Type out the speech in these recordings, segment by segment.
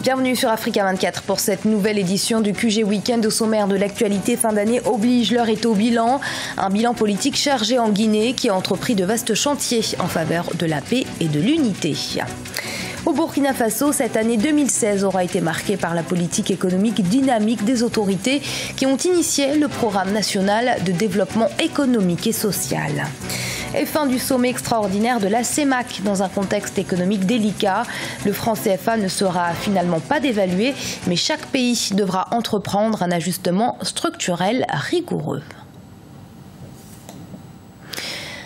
Bienvenue sur Africa 24 pour cette nouvelle édition du QG Week-end. Au sommaire de l'actualité, fin d'année oblige, l'heure est au bilan. Un bilan politique chargé en Guinée qui a entrepris de vastes chantiers en faveur de la paix et de l'unité. Au Burkina Faso, cette année 2016 aura été marquée par la politique économique dynamique des autorités qui ont initié le programme national de développement économique et social. Et fin du sommet extraordinaire de la CEMAC dans un contexte économique délicat. Le franc CFA ne sera finalement pas dévalué, mais chaque pays devra entreprendre un ajustement structurel rigoureux.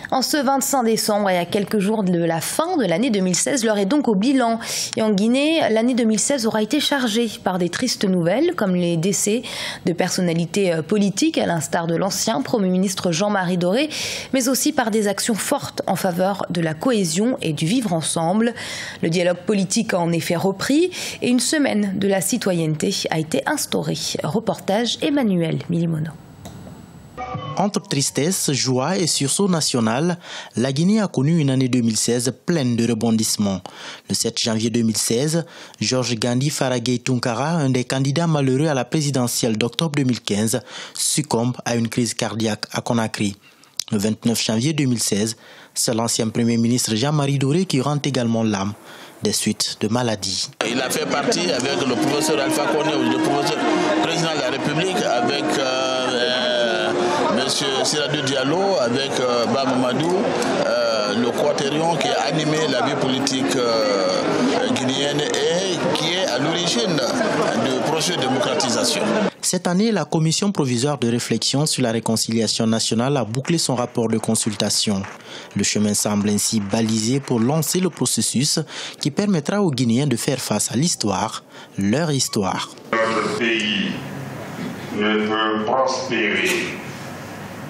En ce 25 décembre, et à quelques jours de la fin de l'année 2016, l'heure est donc au bilan. Et en Guinée, l'année 2016 aura été chargée par des tristes nouvelles, comme les décès de personnalités politiques, à l'instar de l'ancien Premier ministre Jean-Marie Doré, mais aussi par des actions fortes en faveur de la cohésion et du vivre ensemble. Le dialogue politique a en effet repris et une semaine de la citoyenneté a été instaurée. Reportage Emmanuel Milimono. Entre tristesse, joie et sursaut national, la Guinée a connu une année 2016 pleine de rebondissements. Le 7 janvier 2016, Georges Gandhi Faragay Tunkara, un des candidats malheureux à la présidentielle d'octobre 2015, succombe à une crise cardiaque à Conakry. Le 29 janvier 2016, c'est l'ancien Premier ministre Jean-Marie Doré qui rend également l'âme des suites de maladies. Il a fait partie avec le professeur Alpha Condé, le professeur président de la République, avec M. Siradou Diallo, avec Mamadou, le quatrion qui a animé la vie politique guinéenne et qui est à l'origine du processus de démocratisation. Cette année, la commission provisoire de réflexion sur la réconciliation nationale a bouclé son rapport de consultation. Le chemin semble ainsi balisé pour lancer le processus qui permettra aux Guinéens de faire face à l'histoire, leur histoire. Notre pays ne peut prospérer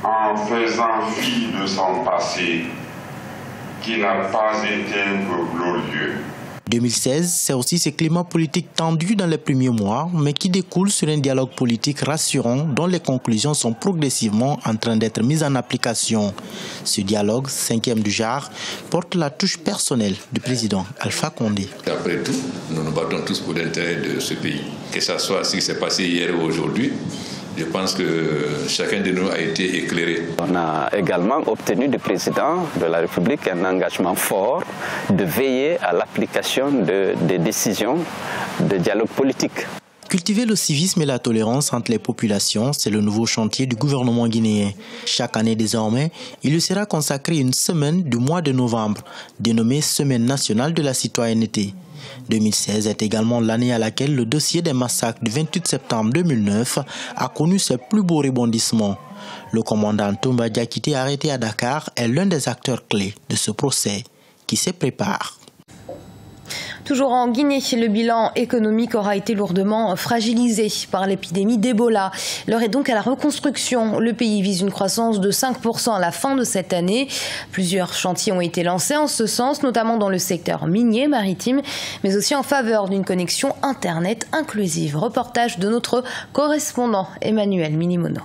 en faisant fi de son passé qui n'a pas été un peu glorieux. 2016, c'est aussi ce climat politique tendu dans les premiers mois, mais qui découle sur un dialogue politique rassurant dont les conclusions sont progressivement en train d'être mises en application. Ce dialogue, 5e du genre, porte la touche personnelle du président Alpha Condé. Après tout, nous nous battons tous pour l'intérêt de ce pays. Que ce soit ce qui s'est passé hier ou aujourd'hui, je pense que chacun de nous a été éclairé. On a également obtenu du président de la République un engagement fort de veiller à l'application des décisions de dialogue politique. Cultiver le civisme et la tolérance entre les populations, c'est le nouveau chantier du gouvernement guinéen. Chaque année désormais, il lui sera consacré une semaine du mois de novembre, dénommée Semaine nationale de la citoyenneté. 2016 est également l'année à laquelle le dossier des massacres du 28 septembre 2009 a connu ses plus beaux rebondissements. Le commandant Toumba Diakité, arrêté à Dakar, est l'un des acteurs clés de ce procès qui se prépare. Toujours en Guinée, le bilan économique aura été lourdement fragilisé par l'épidémie d'Ebola. L'heure est donc à la reconstruction. Le pays vise une croissance de 5% à la fin de cette année. Plusieurs chantiers ont été lancés en ce sens, notamment dans le secteur minier, maritime, mais aussi en faveur d'une connexion Internet inclusive. Reportage de notre correspondant Emmanuel Milimono.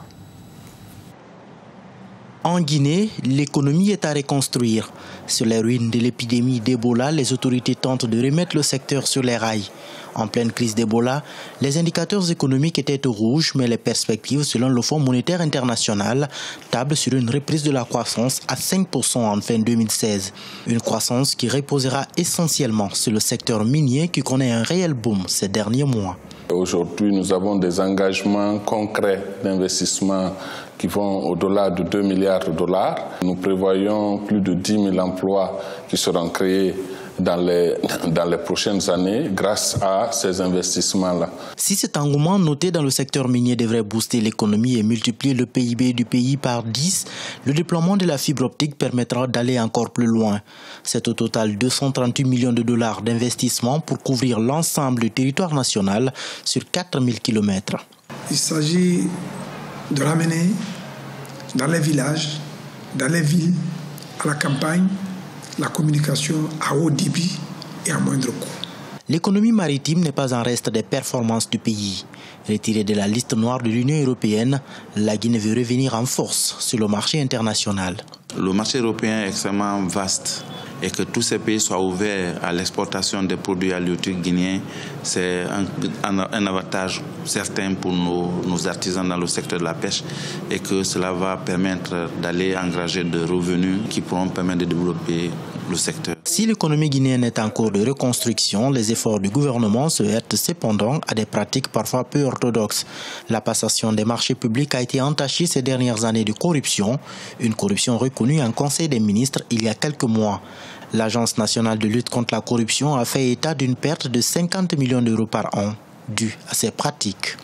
En Guinée, l'économie est à reconstruire. Sur les ruines de l'épidémie d'Ebola, les autorités tentent de remettre le secteur sur les rails. En pleine crise d'Ebola, les indicateurs économiques étaient au rouge, mais les perspectives, selon le Fonds monétaire international, tablent sur une reprise de la croissance à 5% en fin 2016. Une croissance qui reposera essentiellement sur le secteur minier qui connaît un réel boom ces derniers mois. Aujourd'hui, nous avons des engagements concrets d'investissement qui vont au-delà de 2 milliards de dollars. Nous prévoyons plus de 10 000 emplois qui seront créés dans les prochaines années grâce à ces investissements-là. Si cet engouement noté dans le secteur minier devrait booster l'économie et multiplier le PIB du pays par 10, le déploiement de la fibre optique permettra d'aller encore plus loin. C'est au total 238 millions de dollars d'investissement pour couvrir l'ensemble du territoire national sur 4000 km. Il s'agit de ramener dans les villages, dans les villes, à la campagne, la communication à haut débit et à moindre coût. L'économie maritime n'est pas un reste des performances du pays. Retirée de la liste noire de l'Union européenne, la Guinée veut revenir en force sur le marché international. Le marché européen est extrêmement vaste et que tous ces pays soient ouverts à l'exportation des produits halieutiques guinéens, c'est un avantage certain pour nos artisans dans le secteur de la pêche et que cela va permettre d'aller engranger de revenus qui pourront permettre de développer le secteur. Si l'économie guinéenne est en cours de reconstruction, les efforts du gouvernement se heurtent cependant à des pratiques parfois peu orthodoxes. La passation des marchés publics a été entachée ces dernières années de corruption, une corruption reconnue en Conseil des ministres il y a quelques mois. L'Agence nationale de lutte contre la corruption a fait état d'une perte de 50 millions d'euros par an due à ces pratiques.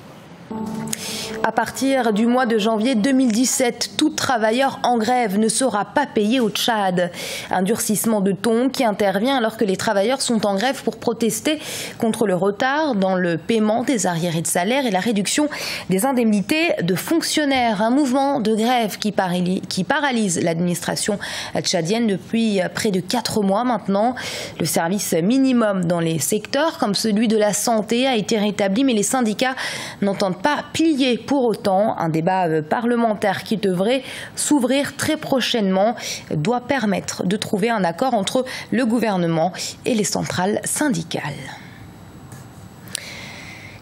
À partir du mois de janvier 2017, tout travailleur en grève ne sera pas payé au Tchad. Un durcissement de ton qui intervient alors que les travailleurs sont en grève pour protester contre le retard dans le paiement des arriérés de salaire et la réduction des indemnités de fonctionnaires. Un mouvement de grève qui paralyse l'administration tchadienne depuis près de 4 mois maintenant. Le service minimum dans les secteurs comme celui de la santé a été rétabli, mais les syndicats n'entendent pas plier pour autant. Un débat parlementaire qui devrait s'ouvrir très prochainement doit permettre de trouver un accord entre le gouvernement et les centrales syndicales.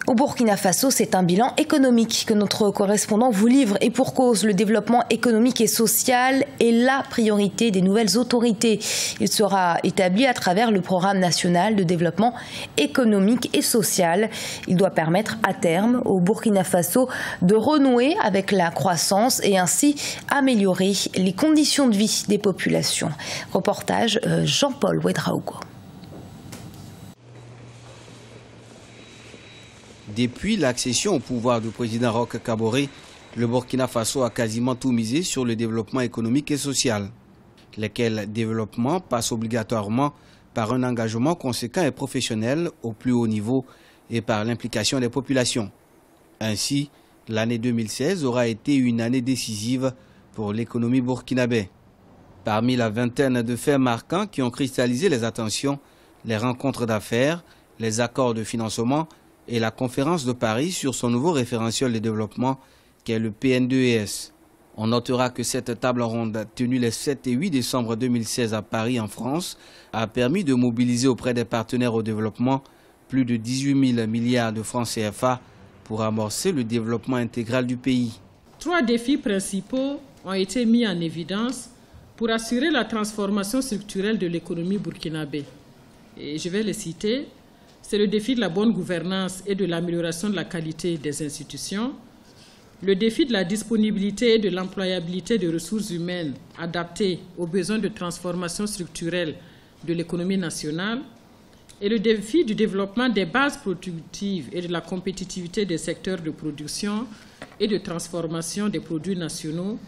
Au Burkina Faso, c'est un bilan économique que notre correspondant vous livre. Et pour cause, le développement économique et social est la priorité des nouvelles autorités. Il sera établi à travers le programme national de développement économique et social. Il doit permettre à terme au Burkina Faso de renouer avec la croissance et ainsi améliorer les conditions de vie des populations. Reportage Jean-Paul Ouedraogo. Depuis l'accession au pouvoir du président Roch Kaboré, le Burkina Faso a quasiment tout misé sur le développement économique et social, lequel développement passe obligatoirement par un engagement conséquent et professionnel au plus haut niveau et par l'implication des populations. Ainsi, l'année 2016 aura été une année décisive pour l'économie burkinabé. Parmi la vingtaine de faits marquants qui ont cristallisé les attentions, les rencontres d'affaires, les accords de financement et la conférence de Paris sur son nouveau référentiel de développement qu'est le PN2ES. On notera que cette table ronde tenue les 7 et 8 décembre 2016 à Paris en France a permis de mobiliser auprès des partenaires au développement plus de 18 000 milliards de francs CFA pour amorcer le développement intégral du pays. 3 défis principaux ont été mis en évidence pour assurer la transformation structurelle de l'économie burkinabé. Et je vais les citer. C'est le défi de la bonne gouvernance et de l'amélioration de la qualité des institutions, le défi de la disponibilité et de l'employabilité de ressources humaines adaptées aux besoins de transformation structurelle de l'économie nationale et le défi du développement des bases productives et de la compétitivité des secteurs de production et de transformation des produits nationaux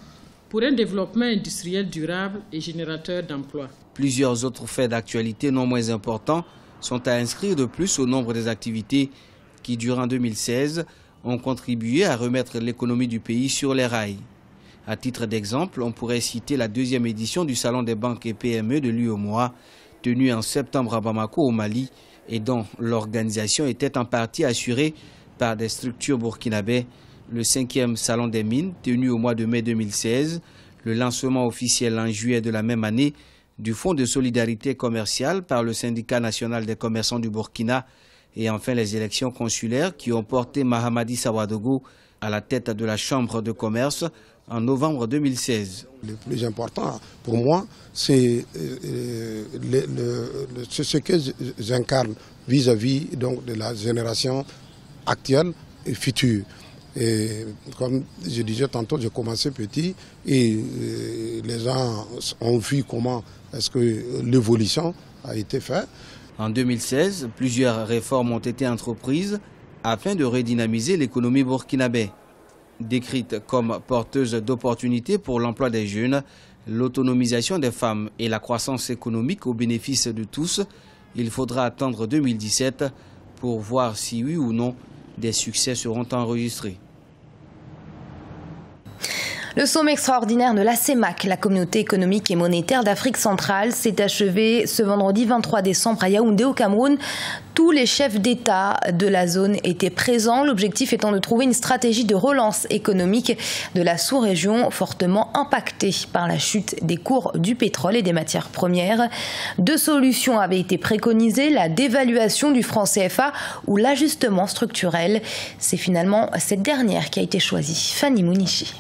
pour un développement industriel durable et générateur d'emplois. Plusieurs autres faits d'actualité non moins importants sont à inscrire de plus au nombre des activités qui, durant 2016, ont contribué à remettre l'économie du pays sur les rails. À titre d'exemple, on pourrait citer la 2e édition du Salon des banques et PME de l'UEMOA, tenu en septembre à Bamako au Mali, et dont l'organisation était en partie assurée par des structures burkinabées, le 5e Salon des mines, tenu au mois de mai 2016, le lancement officiel en juillet de la même année du Fonds de solidarité commerciale par le syndicat national des commerçants du Burkina et enfin les élections consulaires qui ont porté Mahamadi Sawadogo à la tête de la Chambre de commerce en novembre 2016. Le plus important pour moi, c'est ce que j'incarne vis-à-vis de la génération actuelle et future. Et comme je disais tantôt, j'ai commencé petit et les gens ont vu comment est-ce que l'évolution a été faite. En 2016, plusieurs réformes ont été entreprises afin de redynamiser l'économie burkinabé. Décrite comme porteuse d'opportunités pour l'emploi des jeunes, l'autonomisation des femmes et la croissance économique au bénéfice de tous, il faudra attendre 2017 pour voir si oui ou non des succès seront enregistrés. Le sommet extraordinaire de la CEMAC, la Communauté économique et monétaire d'Afrique centrale, s'est achevé ce vendredi 23 décembre à Yaoundé au Cameroun. Tous les chefs d'État de la zone étaient présents, l'objectif étant de trouver une stratégie de relance économique de la sous-région fortement impactée par la chute des cours du pétrole et des matières premières. Deux solutions avaient été préconisées, la dévaluation du franc CFA ou l'ajustement structurel. C'est finalement cette dernière qui a été choisie. Fanny Mounichi.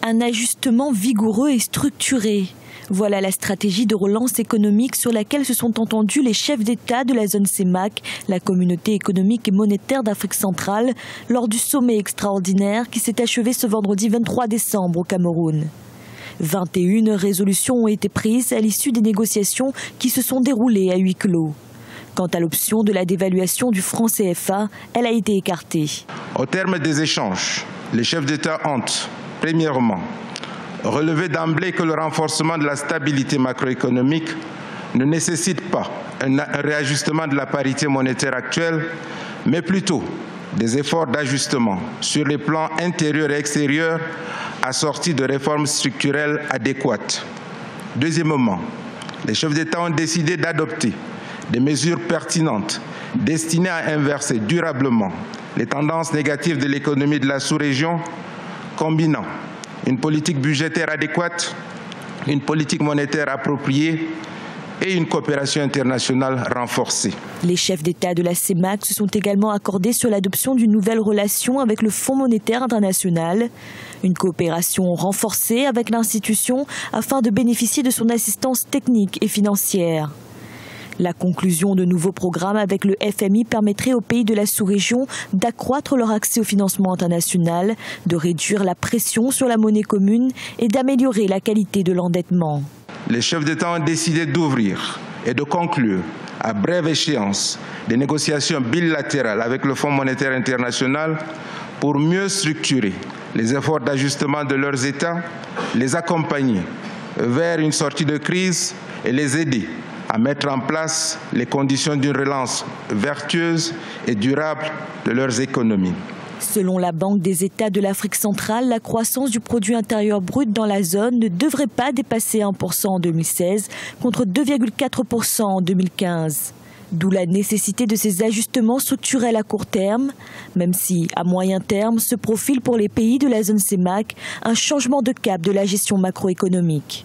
Un ajustement vigoureux et structuré. Voilà la stratégie de relance économique sur laquelle se sont entendus les chefs d'État de la zone CEMAC, la Communauté économique et monétaire d'Afrique centrale, lors du sommet extraordinaire qui s'est achevé ce vendredi 23 décembre au Cameroun. 21 résolutions ont été prises à l'issue des négociations qui se sont déroulées à huis clos. Quant à l'option de la dévaluation du franc CFA, elle a été écartée. Au terme des échanges, les chefs d'État ont, premièrement, relevé d'emblée que le renforcement de la stabilité macroéconomique ne nécessite pas un réajustement de la parité monétaire actuelle, mais plutôt des efforts d'ajustement sur les plans intérieurs et extérieurs assortis de réformes structurelles adéquates. Deuxièmement, les chefs d'État ont décidé d'adopter des mesures pertinentes destinées à inverser durablement les tendances négatives de l'économie de la sous-région, combinant une politique budgétaire adéquate, une politique monétaire appropriée et une coopération internationale renforcée. Les chefs d'État de la CEMAC se sont également accordés sur l'adoption d'une nouvelle relation avec le Fonds monétaire international, une coopération renforcée avec l'institution afin de bénéficier de son assistance technique et financière. La conclusion de nouveaux programmes avec le FMI permettrait aux pays de la sous-région d'accroître leur accès au financement international, de réduire la pression sur la monnaie commune et d'améliorer la qualité de l'endettement. Les chefs d'État ont décidé d'ouvrir et de conclure à brève échéance des négociations bilatérales avec le Fonds monétaire international pour mieux structurer les efforts d'ajustement de leurs États, les accompagner vers une sortie de crise et les aider à mettre en place les conditions d'une relance vertueuse et durable de leurs économies. Selon la Banque des États de l'Afrique centrale, la croissance du produit intérieur brut dans la zone ne devrait pas dépasser 1% en 2016 contre 2,4% en 2015. D'où la nécessité de ces ajustements structurels à court terme, même si, à moyen terme, se profile pour les pays de la zone CEMAC un changement de cap de la gestion macroéconomique.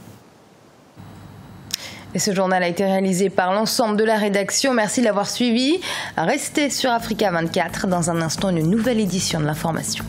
Et ce journal a été réalisé par l'ensemble de la rédaction. Merci de l'avoir suivi. Restez sur Africa 24. Dans un instant, une nouvelle édition de l'information.